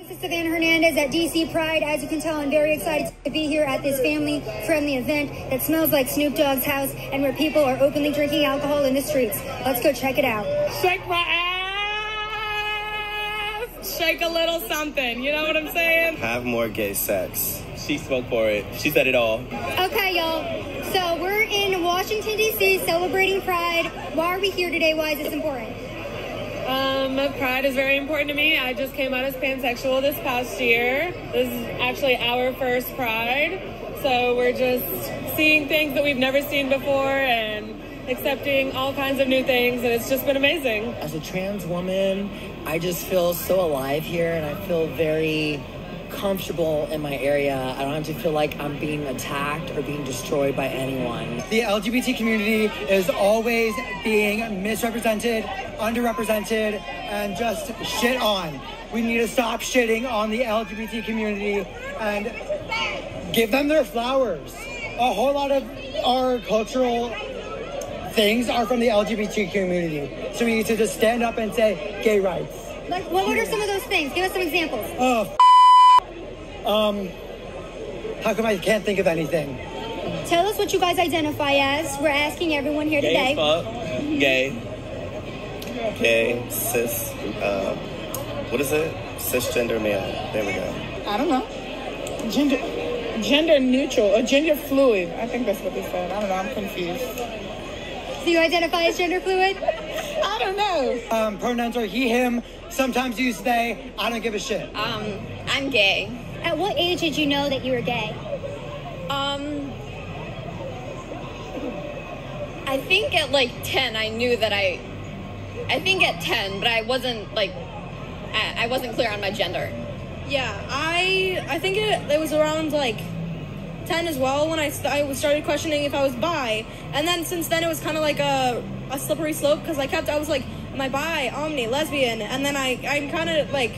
This is Savannah Hernandez at DC Pride. As you can tell, I'm very excited to be here at this family-friendly event that smells like Snoop Dogg's house and where people are openly drinking alcohol in the streets. Let's go check it out. Shake my ass! Shake a little something, you know what I'm saying? Have more gay sex. She spoke for it. She said it all. Okay, y'all. So we're in Washington, D.C. celebrating Pride. Why are we here today? Why is this important? Pride is very important to me. I just came out as pansexual this past year. This is actually our first Pride. So we're just seeing things that we've never seen before and accepting all kinds of new things, and it's just been amazing. As a trans woman, I just feel so alive here, and I feel very comfortable in my area. I don't have to feel like I'm being attacked or being destroyed by anyone. The LGBT community is always being misrepresented, underrepresented, and just shit on. We need to stop shitting on the LGBT community and give them their flowers. A whole lot of our cultural things are from the LGBT community. So we need to just stand up and say gay rights. Like, what are some of those things? Give us some examples. How come I can't think of anything? Tell us what you guys identify as. We're asking everyone here today. Gay, cis, what is it? Cisgender male. There we go. I don't know. Gender neutral or gender fluid. I think that's what they said. I don't know. I'm confused. Do you identify as gender fluid? I don't know. Pronouns are he, him. Sometimes use they. I don't give a shit. I'm gay. At what age did you know that you were gay? I think at like 10 I knew that I think at 10, but I wasn't like, I wasn't clear on my gender. Yeah, I think it was around like 10 as well when I started questioning if I was bi. And then since then it was kind of like a slippery slope because I was like, am I bi, omni, lesbian? And then I kind of like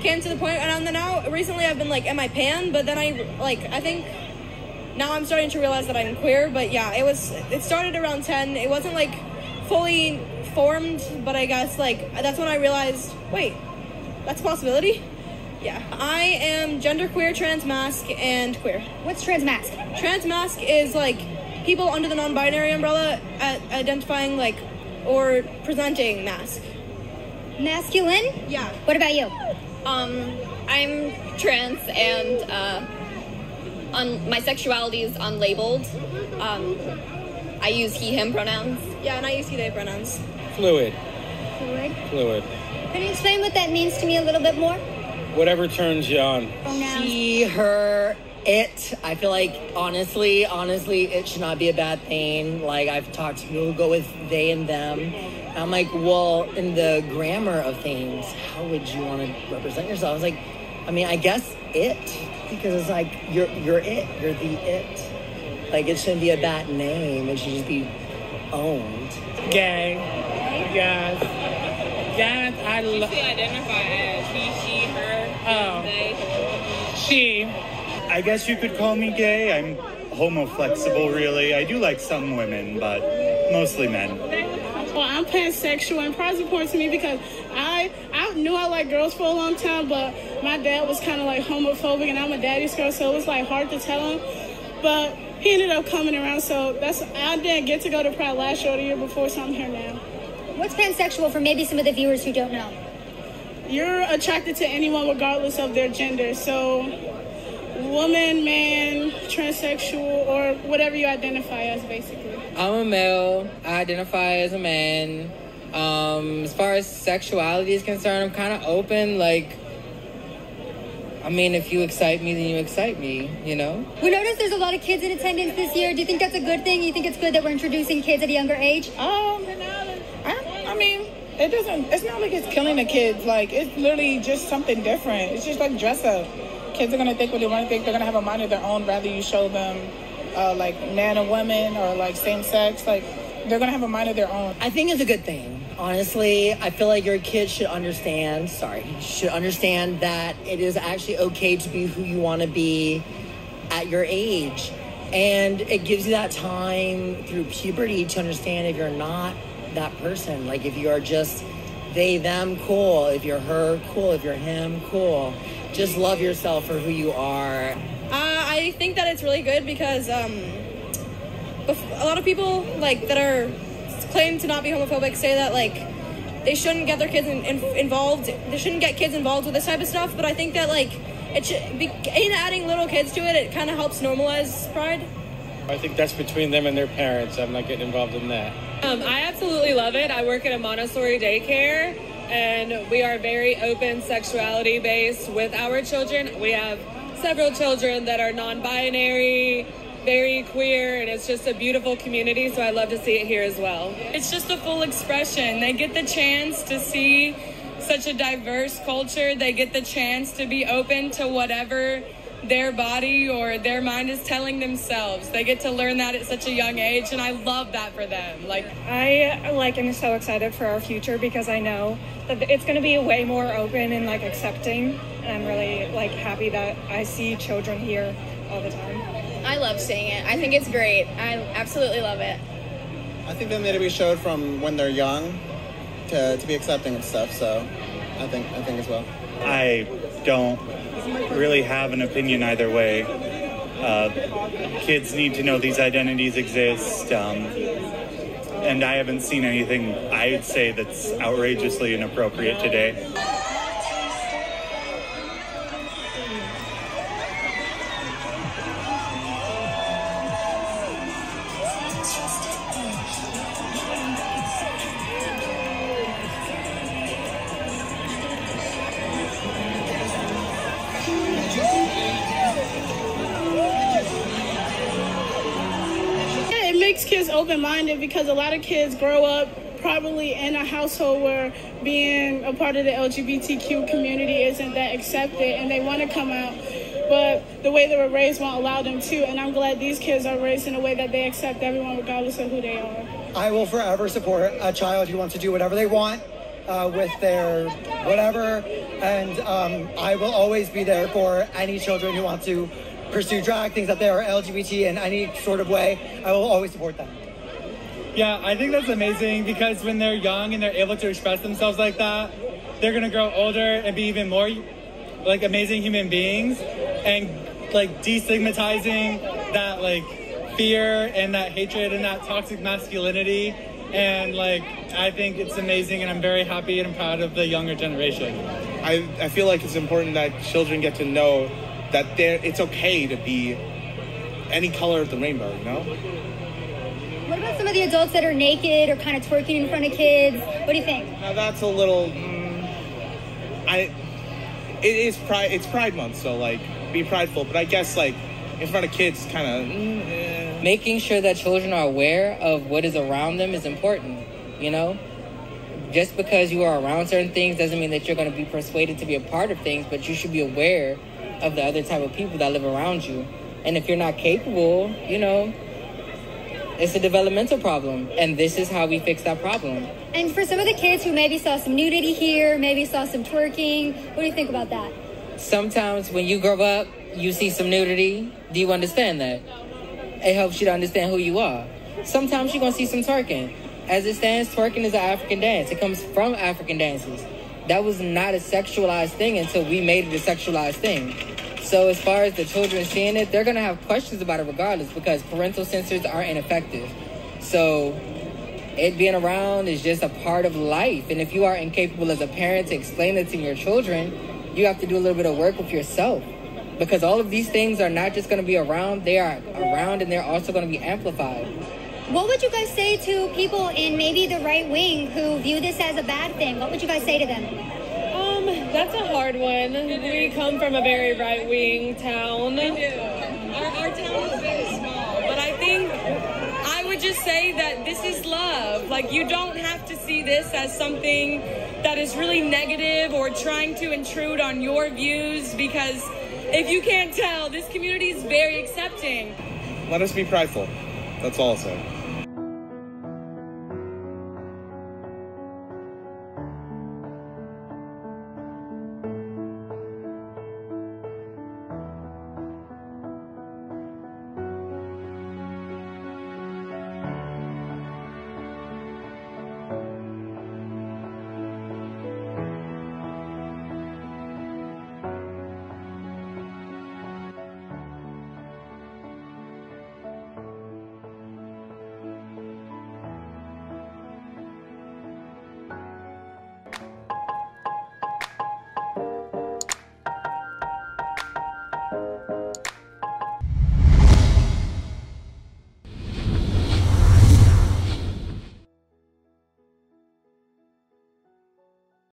came to the point, and then now recently I've been like, am I pan? But then I think now I'm starting to realize that I'm queer. But yeah, it started around 10. It wasn't like fully formed, but I guess like that's when I realized, wait, that's a possibility. Yeah, I am genderqueer, transmasc, and queer. What's transmasc? Transmasc is like people under the non-binary umbrella identifying like or presenting masc. Masculine? Yeah. What about you? I'm trans and my sexuality is unlabeled. I use he, him pronouns. Yeah, and I use he, they pronouns. Fluid. Fluid? Can you explain what that means to me a little bit more? Whatever turns you on. Pronouns. She, her, it. I feel like, honestly, it should not be a bad thing. Like, I've talked to people who go with they and them. I'm like, well, in the grammar of things, how would you want to represent yourself? I was like, I mean, I guess it, because it's like, you're it, you're the it. Like, it shouldn't be a bad name, it should just be owned. Gay. Yes. Yes, I love. She identify as he, she, her, they. She. I guess you could call me gay. I'm homo-flexible, really. I do like some women, but mostly men. Well, I'm pansexual, and Pride's important to me because I knew I liked girls for a long time, but my dad was kind of like homophobic, and I'm a daddy's girl, so it was like hard to tell him. But he ended up coming around, so I didn't get to go to Pride last year or the year before, so I'm here now. What's pansexual for maybe some of the viewers who don't know? You're attracted to anyone regardless of their gender, so woman, man, transsexual, or whatever you identify as, basically. I'm a male. I identify as a man. As far as sexuality is concerned, I'm kind of open. Like, I mean, if you excite me, then you excite me, you know? We noticed there's a lot of kids in attendance this year. Do you think that's a good thing? You think it's good that we're introducing kids at a younger age? I mean, it's not like it's killing the kids. Like, it's literally just something different. It's just like dress up. Kids are going to think what they want to think. They're going to have a mind of their own, rather you show them like man and woman or like same sex. Like, they're going to have a mind of their own. I think it's a good thing. Honestly, I feel like your kids should understand that it is actually okay to be who you want to be at your age. And it gives you that time through puberty to understand if you're not that person. Like, if you are just they, them, cool. If you're her, cool. If you're him, cool. just love yourself for who you are? I think that it's really good because a lot of people like that are claim to not be homophobic say that like they shouldn't get their kids involved. They shouldn't get kids involved with this type of stuff. But I think that like it should be in adding little kids to it. It kind of helps normalize pride. I think that's between them and their parents. I'm not getting involved in that. I absolutely love it. I work at a Montessori daycare, and we are very open sexuality based with our children. We have several children that are non-binary, very queer, and it's just a beautiful community, so I love to see it here as well. It's just a full expression. They get the chance to see such a diverse culture. They get the chance to be open to whatever their body or their mind is telling themselves. They get to learn that at such a young age, and I love that for them. I'm so excited for our future because I know that it's going to be way more open and like accepting, and I'm really like happy that I see children here all the time. I love seeing it. I think it's great. I absolutely love it. I think they need to be showed from when they're young to be accepting of stuff, so I think as well. I don't really have an opinion either way. Kids need to know these identities exist, and I haven't seen anything I'd say that's outrageously inappropriate today. Kids open-minded because a lot of kids grow up probably in a household where being a part of the LGBTQ community isn't that accepted, and they want to come out, but the way they were raised won't allow them to. And I'm glad these kids are raised in a way that they accept everyone regardless of who they are. I will forever support a child who wants to do whatever they want with their whatever, and I will always be there for any children who want to pursue drag, things that they are LGBT in any sort of way. I will always support them. Yeah, I think that's amazing because when they're young and they're able to express themselves like that, they're gonna grow older and be even more like amazing human beings, and like destigmatizing that like fear and that hatred and that toxic masculinity. And like I think it's amazing, and I'm very happy and I'm proud of the younger generation. I feel like it's important that children get to know that it's okay to be any color of the rainbow, you know? What about some of the adults that are naked or kind of twerking in front of kids? What do you think? Now that's a little, it's Pride Month, so like, be prideful, but I guess like, in front of kids, kind of, Making sure that children are aware of what is around them is important, you know? Just because you are around certain things doesn't mean that you're going to be persuaded to be a part of things, but you should be aware of the other type of people that live around you. And if you're not capable, you know, it's a developmental problem, and this is how we fix that problem. And for some of the kids who maybe saw some nudity here, maybe saw some twerking, what do you think about that? Sometimes when you grow up, you see some nudity. Do you understand that? It helps you to understand who you are. Sometimes you're going to see some twerking. As it stands, twerking is an African dance. It comes from African dances. That was not a sexualized thing until we made it a sexualized thing. So as far as the children seeing it, they're going to have questions about it regardless because parental censors are ineffective. So it being around is just a part of life. And if you are incapable as a parent to explain it to your children, you have to do a little bit of work with yourself. Because all of these things are not just going to be around, they are around and they're also going to be amplified. What would you guys say to people in maybe the right wing who view this as a bad thing? What would you guys say to them? That's a hard one. We come from a very right-wing town. We do. Our town is very small, but I think I would just say that this is love. Like, you don't have to see this as something that is really negative or trying to intrude on your views, because if you can't tell, this community is very accepting. Let us be prideful. That's all I'll say.